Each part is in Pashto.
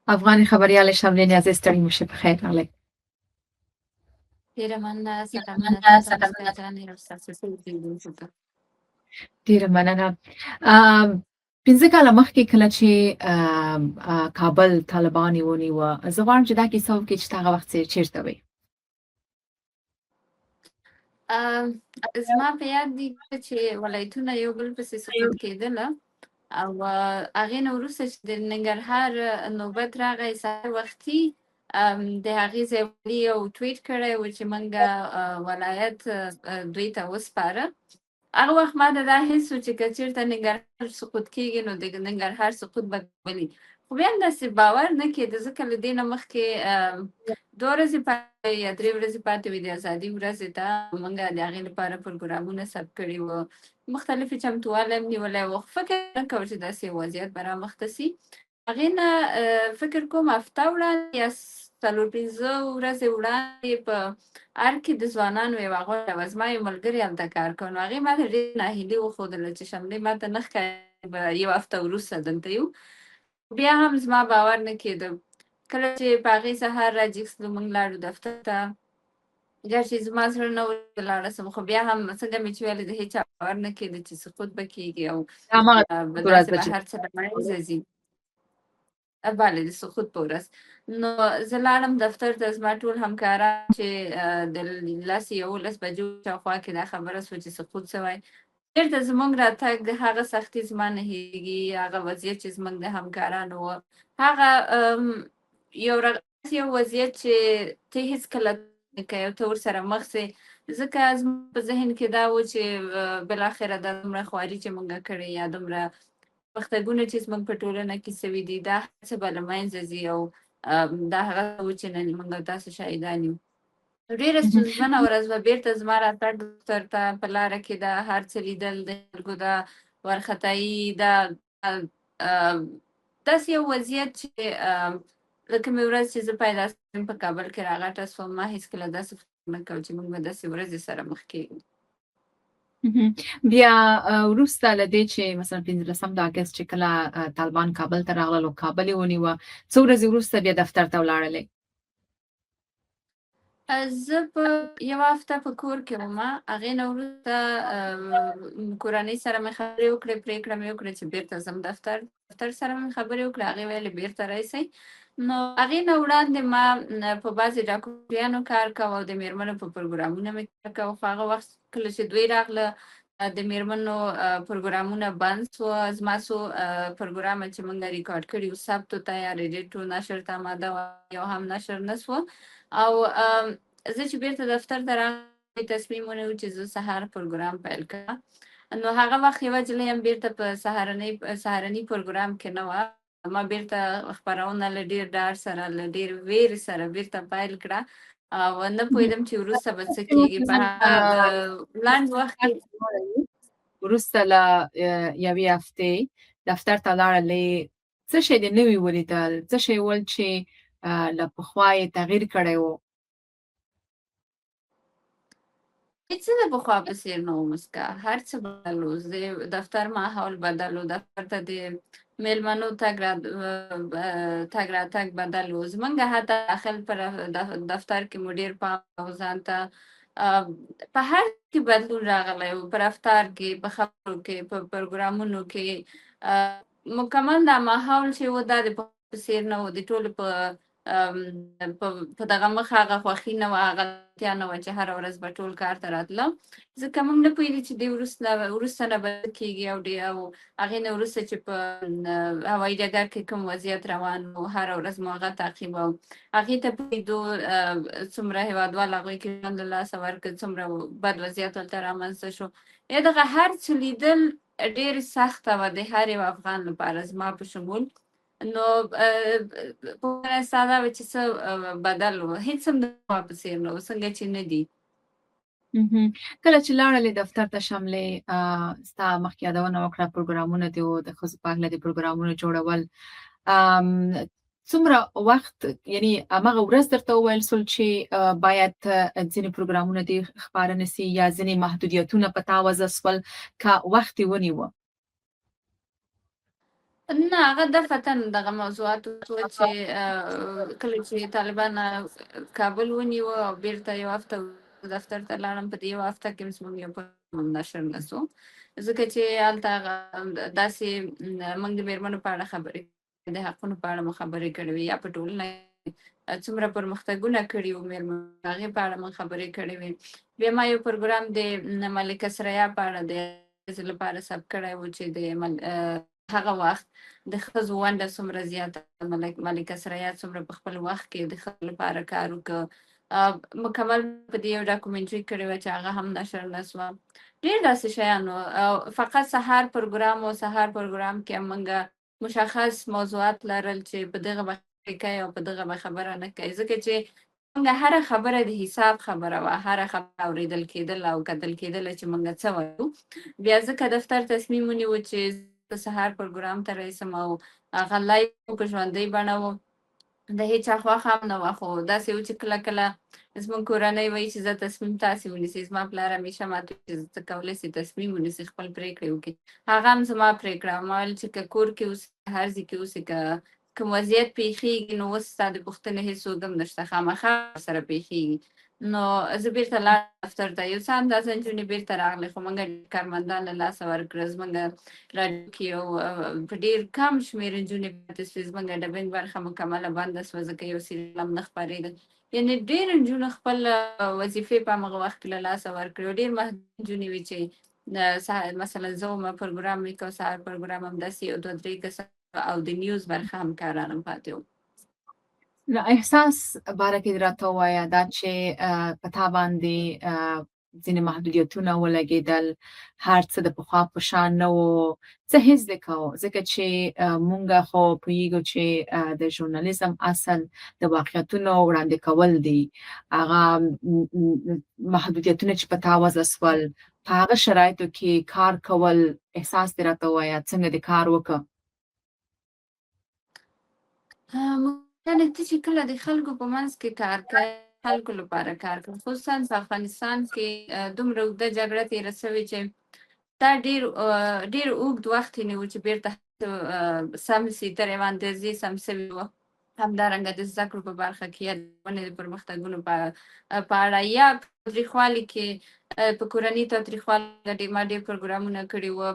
افغان خبریال شملین عزیز ستړي مشه په خیر راغلی. ډیره مننه سلامونه تاسو مسکا جانې او ستاسو ټول لیدونکو ته. ډیره مننه. پنځه کاله مخکې کله چې کابل طالبان یې ونیوه، زه غواړم چې دا کیسه وکړې چې ته هغه وخت چېرته وې؟ زما په یاد دي چې ولایتونه یو بل پسې سقوط کېدله او هغې نه وروسته چې د ننګرهار نوبت راغی سهار وختي د هغې ځای والي یو ټویټ کړی و چې موږ ولایت دوی ته وسپاره. هغه وخت ما ته دا حس و چې که چېرته ننګرهار سقوط کېږي نو د ننګرهار سقوط به ولي، خو بیا هم داسې باور نه کېده ځکه له دې نه مخکې 2 ورځې پاتې یا 3 ورځې پاتې وې د ازادي ورځې ته موږ د هغې لپاره پروګرامونه ثبت کړي وو، مختلفې چمتووالی هم نیولی و، خو فکر نه کوم چې داسې وضعیت به رامخته سي. هغې نه فکر کوم هفته وړاندې یا 4-5 ورځې وړاندې په ارګ کې د ځوانانو یوه غونډه وه، زما یو ملګري هلته کار کوي نو هغې ما ته ډېره ناهیلي وښودله چې شملې ما ته نه ښکاري به یو هفته وروسته دلته یو. بیا هم زما باور نه کېده. کله چې په هغې سهار راجېګ سلو موږ لاړو دفتر ته، ګرچې زما زړه نه و چې لاړه سم، خو بیا هم څنګه مې چې ویلې د هېچا باور نه کېده چې سقوط به کېږي او هماغه ورځ داسې به به چې هر څه له منځه ځي. بله د سقوط په ورځ. نو زه لاړم دفتر ته، زما ټول همکاران چې د 10-11 بجو شاوخوا کې دا خبره سوه چې سقوط سوی، بېرته زموږ راتګ هغه سختي زما نه هېرېږي، هغه وضعیت چې زموږ د همکارانو و، هغه یو وضعیت چې ته هېڅکله نه کوې او ته ورسره مخ سې، ځکه زما په ذهن کې دا و چې بالاخره دا دومره خواري چې موږ کړې یا دومره پرمختګونه چې زموږ په ټولنه کې سوي دي دا هر څه به له منځه ځي او دا هغه و چې نن موږ تاسو شاهدان یو. ډېره ستونزمنه ورځ وه، بېرته زما راتګ دفتر ته په لاره کې دا هر څه لیدل، د خلکو دا وارخطایي، دا داسې یو وضعیت چې له کومې ورځې چې زه پیدا شوم په کابل کې راغټه سوم، ما هېڅکله داسې فکر نه کول چې موږ به داسې ورځې سره مخ کېږو. بیا وروسته له دې چې مثلا 15 د اګست چې کله طالبان کابل ته راغلل او کابل یې ونیوه، څو ورځې وروسته بیا دفتر ته ولاړلې؟ زه په یوه هفته په کور کې ومه، هغې نه وروسته کورنۍ سره مې خبرې وکړې، پرېکړه مې وکړه چې بېرته ځم دفتر سره مې خبرې وکړې، هغې ویلې بېرته راشئ. نو هغې نه وړاندې ما په بعضې ډاکومنټریانو کار کوه او د مېرمنو په پروګرامونه مې کار کوه، خو هغه وخت کله چې دوی راغله د مېرمنو پروګرامونه بند سوه، زما څو پروګرامه چې موږ ریکارډ کړي وو ثبت و تیار ایډیټ و نشر ته آماده وه، یو هم نشر نه سوه. او زه چې بېرته دفتر ته راغلم تصمیم ونیو چې زه سهار پروګرام پیل کړم. نو هغه وخت یوه نجلۍ هم بېرته په سهارني پروګرام کې نه وه، ما بېرته خپرونه له ډېر ډار سره له ډېر ویرې سره بېرته پیل کړه او نه پوهېدم چې وروسته به څه کېږي. په هغه لنډ وخت کې وروسته له یوې هفتې دفتر ته لاړلې، څه شی دې نوي ولیدل؟ څه شی ول چې له پخوا یې تغییر کړی و؟ هېڅ د پخوا په څېر نه و مسکا، هر څه بدل و، د دفتر ماحول بدل و، دفتر ته د مېلمنو تګ راتګ بدل و، زموږ حتی داخل په دفتر کې مو ډېر پام و ځان ته، په هر کې بدلون راغلی و، په رفتار کې، په خبرو کې، په پروګرامونو کې، مکمل دا ماحول چې و دا د پخوا په څېر نه و، د ټولو په دغه مخ هغه خوښي نه وه، هغه اړتیا نه وه چې هره ورځ به ټول کار ته راتلم، ځکه موږ نه پوهېدو چې دې وروسته نه به څه کېږي او هغې نه وروسته چې په هوایي ډګر کې کوم وضعیت روان و، هره ورځ مو هغه تعقیبوم، هغې ته پوهېدو څومره هېوادوال هغوی کې ژوند له لاسه ورکړ، څومره بد وضعیت هلته رامنځته شو. دغه هر څه لیدل ډېر سخته وه د هر یو افغان لپاره، زما په شمول. نو پوښتنه ستا دا وه چې څه بدل و؟ هېڅ هم د پخوا په څېر نه و، څنګه چې نه دي. کله چې لاړلې دفتر ته شملې، ستا مخکې یادونه وکړه پروګرامونه دې و، د ښځو په هکله دې پروګرامونه جوړول. څومره وخت یعنې همغه ورځ درته وویل سول چې باید ځینې پروګرامونه دې خپاره نه سي یا ځینې محدودیتونه په تا وضع سول که وخت یې ونیوه؟ نه هغه دفعتاً دغه موضوعات وه چې کله چې طالبان کابل ونیو او بیرته یو هفته دفتر ته لاړم، په دې یوه هفته کې زموږ یو پیغام نشر نه سو، ځکه چې هلته هغه داسې موږ د مېرمنو په اړه خبرې د حقونو په اړه مو خبرې کړې وې، یا په ټولنه څومره پرمختګونه کړي وو مېرمنو، هغې په اړه مو خبرې کړې وې. بیا ما یو پروګرام د ملکه ثریا په اړه د ښځې لپاره ثبت کړی و چې د هغه وخت د ښځو ونډه څومره زیاته ملکه ثریا څومره په خپل وخت کې د ښځو لپاره کار وکړ. مکمل په دې یو ډاکومنټري کړې وه چې هغه هم نشر نه سوه. ډېر داسې شیان وو، فقط سهار پروګرام کې موږ مشخص موضوعات لرل چې په دغه به خبرې کوي او په دغه به خبره نه کوي، ځکه چې موږ هره خبره د حساب خبره وه، هره خبره اورېدل کېدل او کتل کېدله چې موږ څه وایو. بیا ځکه دفتر تصمیم ونیو چې د سهار پروګرام ته رئیسم او هغه لایو په ژوندۍ بڼه و، د هېچا خوښه هم نه وه، خو داسې و چې کله کله زموږ کورنۍ وایي چې زه تصمیم تاسې ونیسئ. زما پلار همیشه ماته وایي چې ته کولی سې تصمیم ونیسئ، خپل پرېکړې وکړي. هغه هم زما پرېکړه وه. ما ویل چې که کور کې اوسې، هر ځای کې اوسې، که کوم وضعیت پیښیږي نو اوس ستا د پوښتنې هېڅوک هم نشته، خامخا ورسره پیښیږي. نو زه بیرته لاړم دفتر ته، یو څه اندازه نجونې بیرته راغلې، خو موږ کارمندان له لاسه ورکړه. زموږ راډیو کې یو په ډېر کم شمېر نجونې پاتې سوې، زموږ ډبینګ برخه مکمله بنده سوه ځکه یو سیریل هم نه خپرېده. یعنې ډېر نجونو خپل وظیفې په همغه وخت کې له لاسه ورکړې. ډېر محدود نجونې وې چې مثلا زه ومه پروګرام مې کو، سهار پروګرام همداسې یو دوه درې کسان او د نیوز برخه همکاران هم پاتې وو. نو احساس باره کې راته ووایه دا چې په تا باندې ځینې محدودیتونه ولګېدل، هر څه د پخوا په شان نه و، څه حس دې کوه؟ ځکه چې مونږ خو پوهېږو چې د ژورنالیزم اصل د واقعیتونو وړاندې کول دي. هغه محدودیتونه چې په تا وضع سول، په هغه شرایطو کې کار کول، احساس دې راته ووایه څنګه دې کار وکړ؟ یعنې ته چې کله د خلکو په منځ کې کار کوې، خلکو لپاره کار کوې، خصوصا په افغانستان کې دومره اوږده جګړه تېره سوې چې دا ډېر اوږد وخت یې نیو چې بیرته سم سي، تر یوه اندازې سم سوي وه. همدارنګه د زده کړو په برخه کې یا د ټولنې د پرمختګونو په اړه یا په تاوتریخوالي کې، په کورني تاوتریخوالي ما ډېر پروګرامونه کړي وه.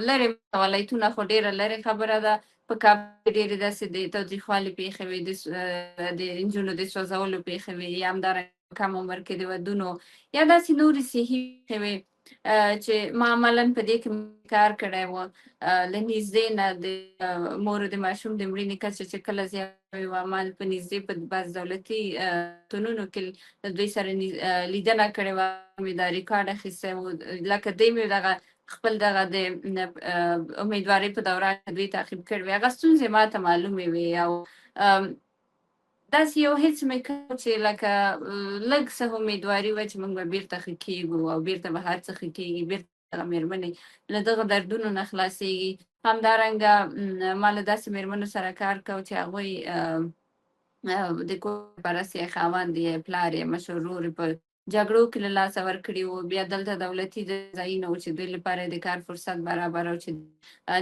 لرې ولایتونه خو ډېره لرې خبره ده، په کابل کې ډېرې داسې د تاوتریخوالي پېښې وې، د نجونو د سوځولو پېښې وې، یا همدارنګه په کم عمر کې د ودونو یا داسې نورې صحي پېښې وې چې ما عملاً په دې کې کار کړی و. له نږدې نه د مور د ماشوم د مړینې کچه چې کله زیاته وه، ما په نږدې په بعض دولتي تونونو کې له دوی سره لیدنه کړې وه، مې دا ریکارډ اخیستی و، لکه دوی مې دغه خپل دغه د امیدوارۍ په دوران کې دوی تعقیب کړی وې. هغه ستونزې ما ته معلومې وې او داسې یو هېڅ مې کړی چې لکه لږ څه امیدواري وه چې موږ به بیرته ښه کېږو او بیرته به هر څه ښه کېږي، بیرته دغه مېرمنې له دغه دردونو نه خلاصېږي. همدارنګه ما له داسې مېرمنو سره کار کو چې هغوی د کور پرست یې خاوند یې پلار یې مشر ورور یې په جګړو کې له لاسه ورکړي وو. بیا دلته دولتي ځایونه وو چې دوی لپاره د کار فرصت برابر و چې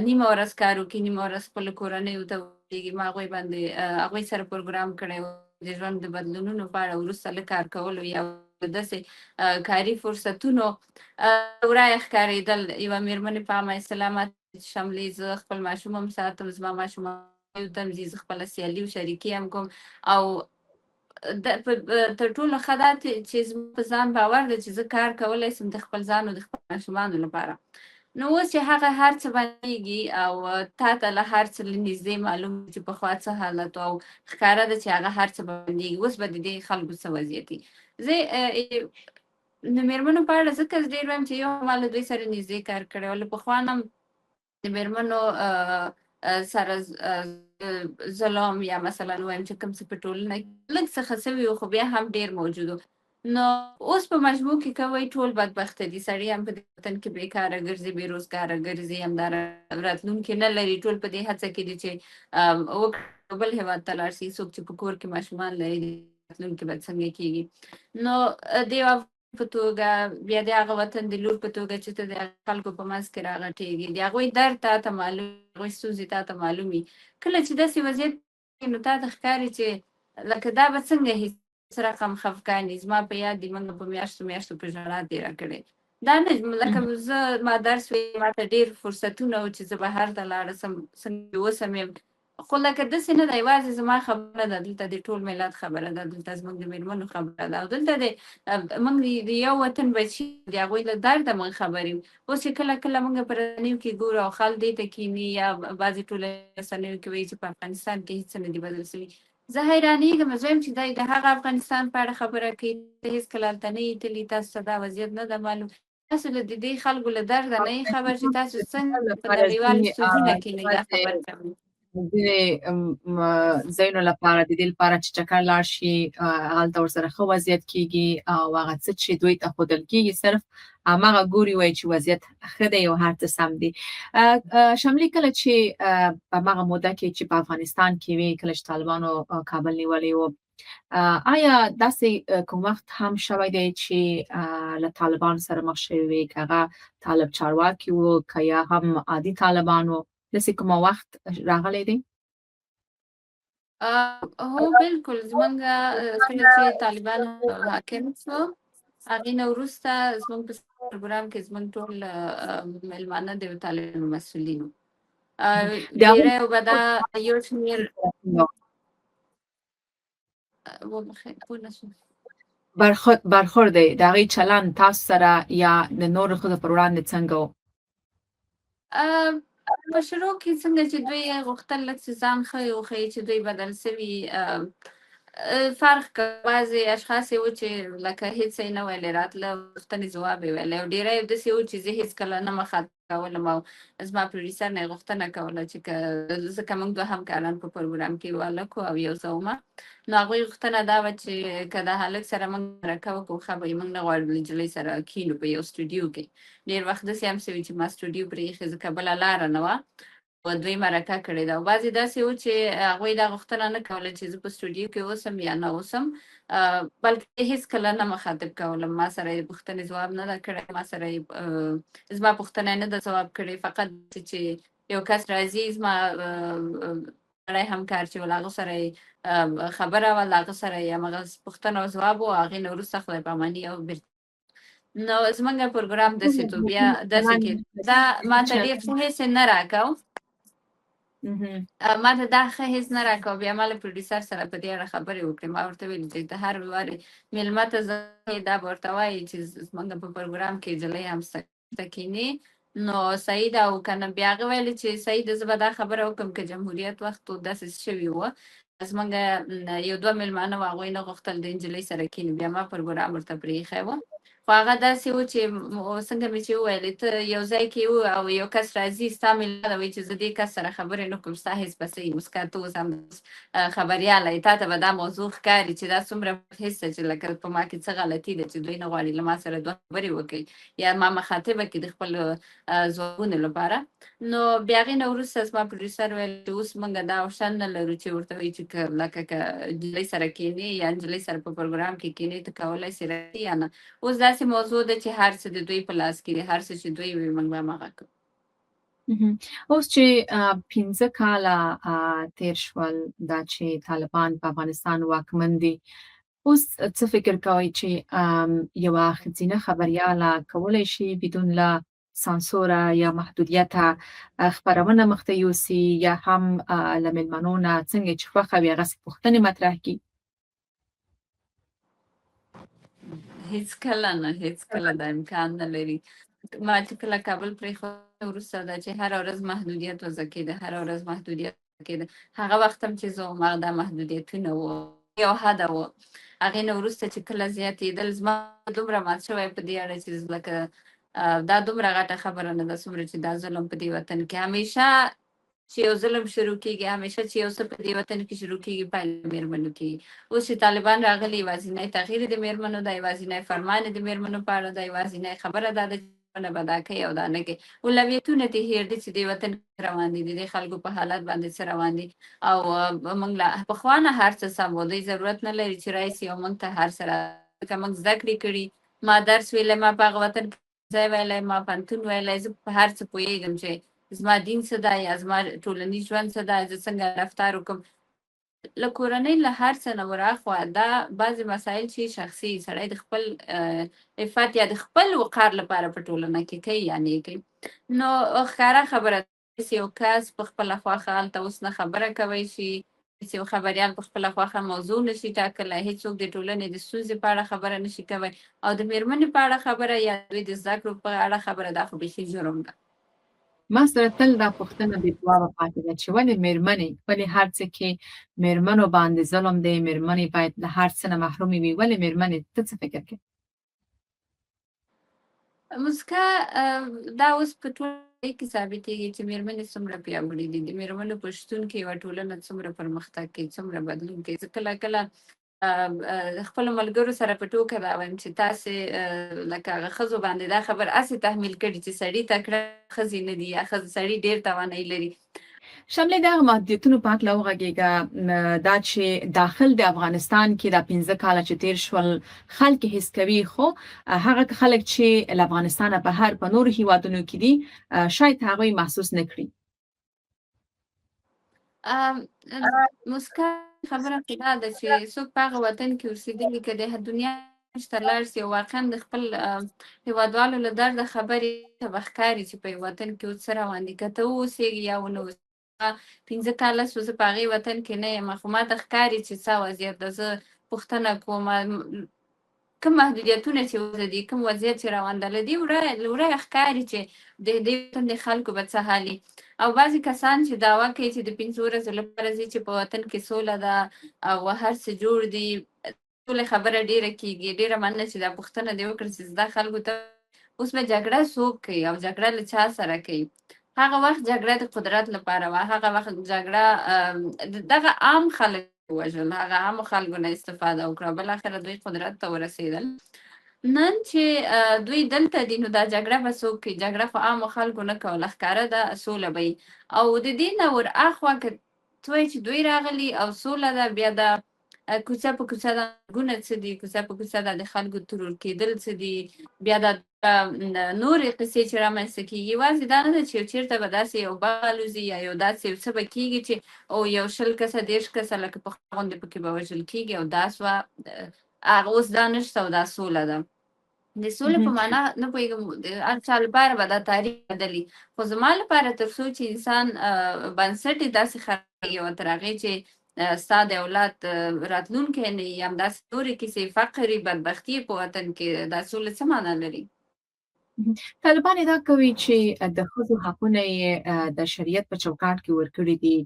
نیمه ورځ کار وکړي، نیمه ورځ خپلو کورنیو ته ورسېږي. ما هغوی سره پروګرام کړی و د ژوند د بدلونونو په اړه، وروسته له کار کولو یا داسې کاري فرصتونو ورایه ښکارېدل. یوه مېرمنې په عامه اصطلاح شملې زه خپل ماشوم هم ساتم، زما ماشومان ته ځي، زه خپله سیالي او شریکي هم کوم او تر ټولو ښه دا چې زما په ځان باور ده چې زه کار کولی سم د خپل ځان او د خپلو ماشومانو لپاره. نو اوس چې هغه هر څه بندېږي او تا ته له هر څه له نږدې معلوم چې پخوا څه حالت او ښکاره ده چې هغه هر څه بندېږي، اوس به د دې خلکو څه وضعیت وي. زه د مېرمنو په اړه ځکه ډېر وایم چې یو ما له دوی سره نږدې کار کړی و، له پخوا نه د مېرمنو سره ظلم یا مثلا وایم چې کوم څه په ټولنه کې لږ څه ښه سوي وو، خو بیا هم ډېر موجود و. نو اوس په مجموع کې کوئ ټول بدبخته دي، سړي هم په دې وطن کې بېکاره ګرځي، بېروزګاره ګرځي، همدارنګه راتلونکي نه لري. ټول په دې هڅه کې دي چې وکړي بل هېواد ته لاړ شي. څوک چې په کور کې ماشومان لري راتلونکي به څنګه کېږي. نو د یو په توګه بیا د هغه وطن د لور په توګه چې ته د خلکو په منځ کې راغټېږي د هغوی درد تا ته معلوم هغوی ستونزې تا ته معلوم وي کله چې داسې وضعیت نو تا ته ښکاري چې لکه دا به څنګه هیڅ رقم خفګان دي زما په یاد دي موږ په میاشتو په ژړا تېره کړې دا نه لکه زه ما درس وی ما ته ډېر فرصتونه و چې زه بهر ته لاړه سم څنګه اوسم یم خو لکه داسې نه ده یوازې زما خبره ده دلته د ټول ملت خبره ده دلته زموږ د مېرمنو خبره ده او دلته موږ د یو وطن بچي د هغوی له درده موږ خبر یو اوس چې کله موږ په رسنیو کې ګورو او خلک دې ته کیني یا بعضې ټولنیزو رسنیو کې وایي چې په افغانستان کې هېڅ څه نه دي بدل سوي زه حیرانېږم زه وایم چې دی د هغه افغانستان په اړه خبره کوي ته هېڅکله هلته نه یې تللي تاسو ته دا وضعیت نه ده معلوم تاسو له د دې خلکو له درده نه یې خبر چې تاسو څنګه په نړیوالو ستونزونه کې نه دا خبر کوئ ځینې ځایونو لپاره د دې لپاره چې چکر لاړ شي هلته ورسره ښه وضعیت کېږي او هغه څه چې دوی ته ښودل کېږي صرف هماغه ګوري وایي چې وضعیت ښه دی او هر څه سم دي شملي کله چې په هماغه موده کې چې په افغانستان کې وي کله چې طالبانو کابل نیولی و آیا داسې کوم وخت هم شوی دی چې له طالبانو سره مخ شوي وي که هغه طالب چارواکي وو که یا هم عادي طالبان وو داسې کوم وخت راغلی دی هو بالکل زمونږ کله چې طالبان حاکم شو هغې نه وروسته زمونږ په پروګرام کې زمونږ ټول مېلمانه د طالبانو مسؤلینو ډېری به دا یو شمېر برخورد دی د هغې چلند تاسو سره یا د نورو ښځو پر وړاندې څنګه و په شروع کې څنګه چې دوی غوښتل لږ څه ځان ښه وښیي چې دوی بدل سوي فرق که بعضې اشخاص یې و چې لکه هېڅ یې نه ویلې راتله پوښتنې ځواب یې ویلی او ډېری یې داسې و چې زه هېڅکله نه مخاطب کولم او زما پروډیوسر نه یې غوښتنه کوله چې ځکه موږ دوه همکاران په پروګرام کې یو هلک او یو زه ومه نو هغوی غوښتنه دا وه چې که د هلک سره موږ مرکه وکړو ښه به موږ نه غواړو له نجلۍ سره کښېنو په یو سټوډیو کې ډېر وخت داسې هم سوي چې ما سټوډیو پرېښې ځکه بله لاره نه وه دوی مرکه کړې ده او بعضې داسې و چې هغوی دا غوښتنه نه کوله چې زه په سټوډیو کې اوسم یا نه اوسم بلکې هېڅکله نه مخاطب کولم ما سره یې پوښتنې ځواب نه ده کړی ما سره یې زما پوښتنه نه ده ځواب کړې فقط چې یو کس راځي زما سړی همکار چې ول هغه سره یې خبره وه له هغه سره یې همغه پوښتنه او ځواب و هغې نه وروسته خدای پاماني او نو زمونږ پروګرام داسې تو بیا داسې کې دا ما ته ډېر ښه هېڅ نه راکو ما ته دا ښه هېڅ نه راکو بیا ما له پروډیوسر سره په دې اړه خبرې وکړې ما ورته ویل چې د هر وارې مېلمه ته زه دا به ورته وایي چې زمونږ په پروګرام کې نجلۍ هم سکته کښېني نو صحیح ده او که نه بیا هغه ویلې چې صحیح ده زه به دا خبره وکړم که جمهوریت وخت داسې شوي وه زمونږ یو دوه مېلمانه وو هغوی نه غوښتل د نجلۍ سره کښېني بیا ما پروګرام ورته پرېښی و خو هغه داسې و چې څنګه مې چې وویلې ته یو ځای کې و او یو کس راځي ستا مېلمه ده وایي چې زه دې کس سره خبرې نه کوم ستا هېڅ بسې اوس که ته اوس هم خبریاله یې تا ته به دا موضوع ښکاري چې دا څومره هېڅ چې لکه په ما کې څه غلطي ده چې دوی نه غواړي له ما سره دوه خبرې وکړي یا ما مخاطبه کړي د خپلو ځوابونو لپاره نو بیا هغې نه وروسته زما پروډیوسر ویل چې اوس موږ دا اوپشن نه لرو چې ورته وایي چې لکه که نجلۍ سره کښېنې یا نجلۍ سره په پروګرام کې کښېنې ته کولی سې راځي یا نه اوس داسې موضوع ده چې هر څه د دوی په لاس کې دي هر څه چې دوی وي موږ به هماغه کوو اوس چې 15 کاله تیر شول دا چې طالبان په افغانستان واکمن دي اوس څه فکر کوئ چې یوه ښځینه خبریاله کولی شي بدون له سانسوره یا محدودیته خپرونه مخته یوسي یا هم له مېلمنو نه څنګه چې خوښه وي هغسې پوښتنې مطرح کړي هېڅکله نه هېڅکله دا امکان نه لري ما چې کله کابل پرېښود وروسته دا چې هره ورځ محدودیت وضع کېده هره ورځ محدودیت کېده هغه وخت هم چې زه وم هغه دا محدودیتونه وو یو حده وو هغې نه وروسته چې کله زیاتېدل زما دومره مات شوی په دې اړه چې لکه دا دومره غټه خبره نه ده څومره چې دا ظلم په دې وطن کې همیشه چې یو ظلم شروع کېږي همیشه چې یو څه په دې وطن کې شروع کېږي پیل د مېرمنو کېږي اوس چې طالبان راغلي یوازینی تغییر د مېرمنو ده یوازینی فرمان د مېرمنو په اړه ده یوازینی خبره دا ده چې مېرمنه به دا کوي او دا نه کوي اولویتونه دې هېر دي چې دې وطن کې روان دي د دې خلکو په حالت باندې څه روان دي او موږ له پخوا نه هر څه سم و دوی ضرورت نه لري چې راشي او موږ ته هر څه ځکه موږ زده کړې کړي ما درس ویلی، ما په هغه وطن کې ځای ویلی، ما پوهنتون ویلی، زه په هر څه پوهېږم چې زما دین څه ده یا زما ټولنیز ژوند څه ده، زه څنګه رفتار وکړم. له کورنۍ له هر څه نه ورهاخوا دا بعضې مسایل چې شخصي سړی د خپل عفت یا د خپل وقار لپاره په ټولنه کې کوي یا نه کوي. نو ښکاره خبره ده چې یو کس په خپله خوښه هلته اوس نه خبره کوی شي، چې یو خبریال په خپله خوښه موضوع نشي ټاکلی، هېڅوک د ټولنې د ستونزې په اړه خبره نشي کوی، او د مېرمنې په اړه خبره یا دوی د زده کړو په اړه خبره، دا خو بیخي جرم ده. ما سره تل دا پوښتنه بې ځوابه پاتې ده چې ولې مېرمنې ولې هر څه کې مېرمنو باندې ظلم دی، مېرمنې باید له هر څه نه محرومې وي، ولې مېرمنې؟ ته څه فکر کوې؟ مسکا دا اوس په ټوله کې ثابتېږي چې مېرمنې څومره پیاوړې دي، د مېرمنو په شتون کې یوه ټولنه څومره پرمختګ کوي، څومره بدلون کوي. زه کله کله خپلو ملګرو سره په ټوکه دا وایم چې تاسې لکه هغه ښځو باندې دا خبر هسې تحمیل کړي چې سړي تکړه ښځې نه دي یا سړي ډېر توانایي لري. شملې دغه محدودیتونو په هکله وغږېږه، دا چې داخل د افغانستان کې دا 15 کاله چې تېر شول خلک حس کوي، خو هغه خلک چې له افغانستانه بهر په نورو هیوادونو کې دي شاید هغوی محسوس نه کړي. مسکا خبره خو دا ده چې څوک په هغه وطن کې اوسېدلي که د دنیا ته لاړ شي او واقعا د خپل هېوادوالو له درده خبرې ته به ښکاري چې په یو وطن کې اوس څه روان دي، که ته واوسېږي یا ونه اوسېږي. 15 کاله شو زه په هغې وطن کې نه یم، خو ما ته ښکاري چې څه وضعیت ده. زه پوښتنه کوم کوم محدودیتونه چې اوسه دي، کوم وضعیت چې روان ده، له دې وړه ښکاري چې د دې وطن د خلکو به څه حال وي. او بعضې کسان چې دعوا کوي چې د 5 ورځو لپاره ځي چې په وطن کې سوله ده او هر څه جوړ دي، ټولې خبره ډېره کېږي. ډېره مننه چې دا پوښتنه دې وکړه چې دا خلکو ته اوس به جګړه څوک کوي او جګړه له چا سره کوي. هغه وخت جګړه د قدرت لپاره وه، هغه وخت جګړه دغه عام خلک وژل، هغه عامو خلکو نه استفاده وکړه، بالاخره دوی قدرت ته ورسېدل. نن چې دوی دلته دي نو دا جګړه به څوک کوي؟ جګړه خو عامو خلکو نه کوله، ښکاره ده سوله به وي. او د دې نه ورهاخوا که څه وایي چې دوی راغلي او سوله ده، بیا دا کوڅه په کوڅه دا مرګونه څه دي، کوڅه په کوڅه دا د خلکو ترور کېدل څه دي، بیا دا نورې قصې چې رامنځته کېږي. یوازې دا نه ده چې یو چېرته به داسې یو بغ الوځي یا یو داسې یو څه به کېږي چې او یو 20 کسه 30 کسه لکه پخوا غوندې پکې به وژل کېږي او دا سوه. هغه اوس دا نشته او دا سوله ده. د سولې په معنا نه پوهېږم، د هر چا لپاره به دا تعریف بدل وي، خو زما لپاره تر څو چې انسان بنسټ یې داسې خرابېږي او تر هغې چې ستا د اولاد راتلونکی نه وي، همداسې نورې کیسې، فقر وي، بدبختي په وطن کې، دا سوله څه معنا لري؟ طالبان ادعا کوي چې د ښځو حقونه یې د شریعت په چوکاټ کې ورکړي دي.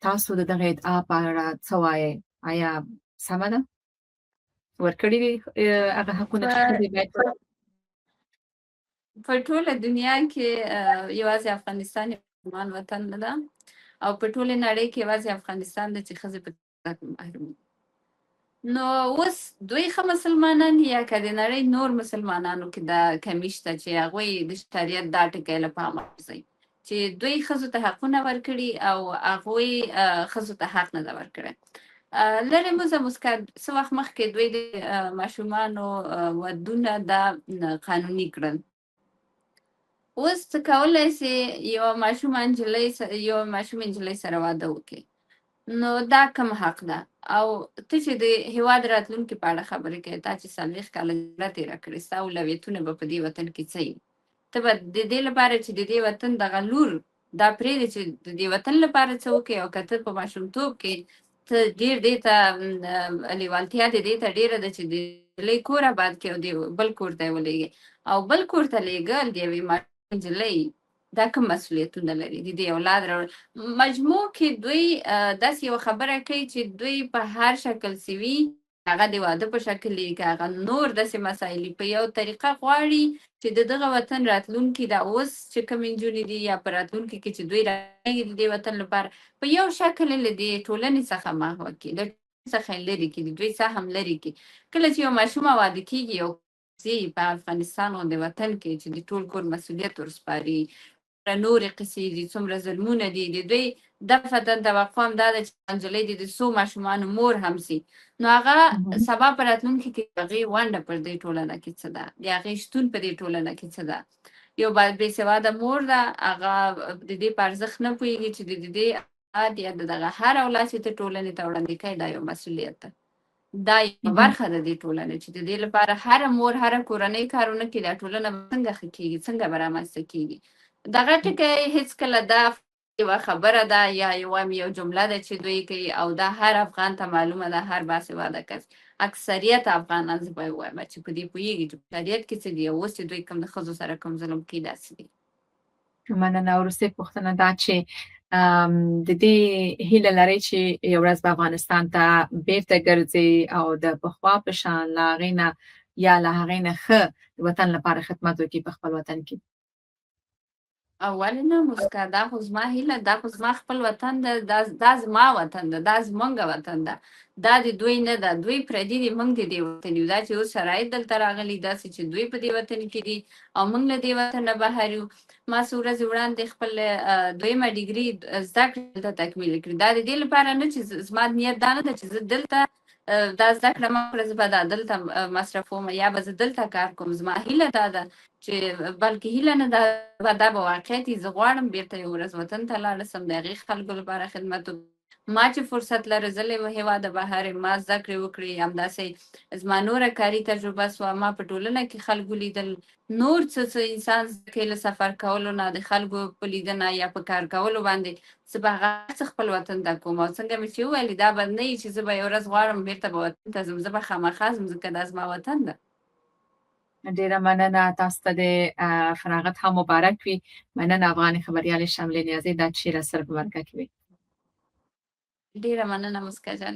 تاسو د دغه ادعا په اړه څه وایئ؟ آیا سمه ده؟ ورکړي دي هغه حقونه چې ښځې باید په ټوله دنیا کې یوازې افغانستان مسلمان وطن نه ده او په ټولې نړۍ کې یوازې افغانستان ده چې ښځې په محروم دي. نو اوس دوی ښه مسلمانان یا که د نړۍ نور مسلمانانو کې دا کمی شته چې هغوی د شریعت دا ټکی له پامه غورځوي چې دوی ښځو ته حقونه ورکړي او هغوی ښځو ته حق نه ده ورکړی. لرې موزه مسکا څه وخت مخکې دوی د ماشومانو ودونه دا قانوني کړل. اوس ته کولی سې یوه ماشومه نجلۍ سره واده وکړې، نو دا کوم حق ده؟ او ته چې د هېواد راتلونکي په اړه خبرې کوې، تا چې 40 کاله جګړه تېره کړې، ستا اولویتونه به په دې وطن کې څه وي؟ ته به د دې لپاره چې د دې وطن دغه لور دا پرېږدې چې د دې وطن لپاره څه وکړې، او که ته په ماشومتوب کې ته ډېر دې ته لیوالتیا دې دې ته ډېره ده چې د نجلۍ کور آباد کړې او د بل کور ته یې ولېږې، او بل کور ته لېږل د یوې نجلۍ دا کوم مسؤلیتونه لري؟ د دې اولاد راوړل. مجموع کې دوی داسې یوه خبره کوي چې دوی په هر شکل سوي، هغه د واده په شکل وي، که هغه نور داسې مسایل په یو طریقه غواړي چې د دغه وطن راتلونکي دا اوس چې کوم نجونې دي یا په راتلونکي کې چې دوی راغلي د دې وطن لپاره په یو شکل له دې ټولنې څخه محوه کړي، له ټولنې څخه لرې کړي، د دوی سهم لرې کړي. کله چې یو ماشومه واده کېږي او په افغانستان غوندې وطن کې چې د ټول کور مسؤلیت ورسپاري، نورې قصې دي، څومره ظلمونه دي، د دوی دفتن توقع هم دا ده چې نجلۍ دې د څو ماشومانو مور هم سي. نو هغه سبا په راتلونکي کې هغې ونډه پر دې ټولنه کې څه ده، د هغې شتون په دې ټولنه کې څه ده. یو بې سواده مور ده، هغه د دې په ارزښت نه پوهېږي چې د دې اولاد یا د دغه هر اولاد چې ته ټولنې ته وړاندې کوې دا یو مسؤلیت ده. دا یو برخه ده د دې ټولنې چې د دې لپاره هره مور هره کورنۍ کارونه کې دا ټولنه به څنګه ښه کېږي، څنګه به رامنځته کېږي. دغه ټکی هېڅکله دا یوه خبره ده یا یو جمله ده چې دوی کوي او دا هر افغان ته معلومه ده، هر باسواده کس، اکثریت افغانان زه به ووایم چې په دې پوهېږي چې په شریعت کې څه دي او اوس چې دوی کوم د ښځو سره کوم ظلم کوي داسې دي. مننه. وروستۍ پوښتنه دا چې د دې هیله لرئ چې یو ورځ به افغانستان ته بیرته ګرځئ او د پخوا په شان له هغې نه یا له هغې نه ښه د وطن لپاره خدمت وکړي په خپل وطن کې؟ ولې نه موسکا، دا خو زما هیله، دا خو زما خپل وطن ده، دا زما وطن ده، دا زمونږ وطن ده، دا د دوی نه ده. دوی پردي دي، موږ د دې وطن یو. دا چې اوس شرایط دلته راغلي داسې چې دوی په دې وطن کې دي او موږ له دې وطن نه بهر یو. ما څو ورځې وړاندې خپل دویمه ډیګري زده کړې دلته تکمیل کړې. دا د دې لپاره نه چې زما نیت دا نه ده چې زه دلته دا زده کړه ما کړه زه به دا دلته مصرفوم یا به زه دلته کار کوم. زما هیله دا ده چې بلکې هیله نه ده، دا به واقعیت وي. زه غواړم بیرته یو ورځ وطن ته لاړه سم، د هغې خلکو لپاره خدمت وکړم. ما چې فرصت لرزلی و هېواده بهر ما زده کړې وکړې، همداسې زما نوره کاري تجربه سوه. ما په ټولنه کې خلکو لیدل، نور څه انسان زده کوي له سفر کولو نه، د خلکو په لیدنه یا په کار کولو باندې. زه به هغه څه خپل وطن ته کوم او څنګه مې چې وویلې دا به نه وي چې زه به یو ورځ غواړم بیرته به وطن ته ځم. زه به خامخا ځم ځکه دا زما وطن ده. ډیره مننه. تاسو ته د فراغت هم مبارک وي. مننه افغاني خبریالې شملې نیازي دا چې راسره په مرکه کې وي. ډیره مننه موسکا جان.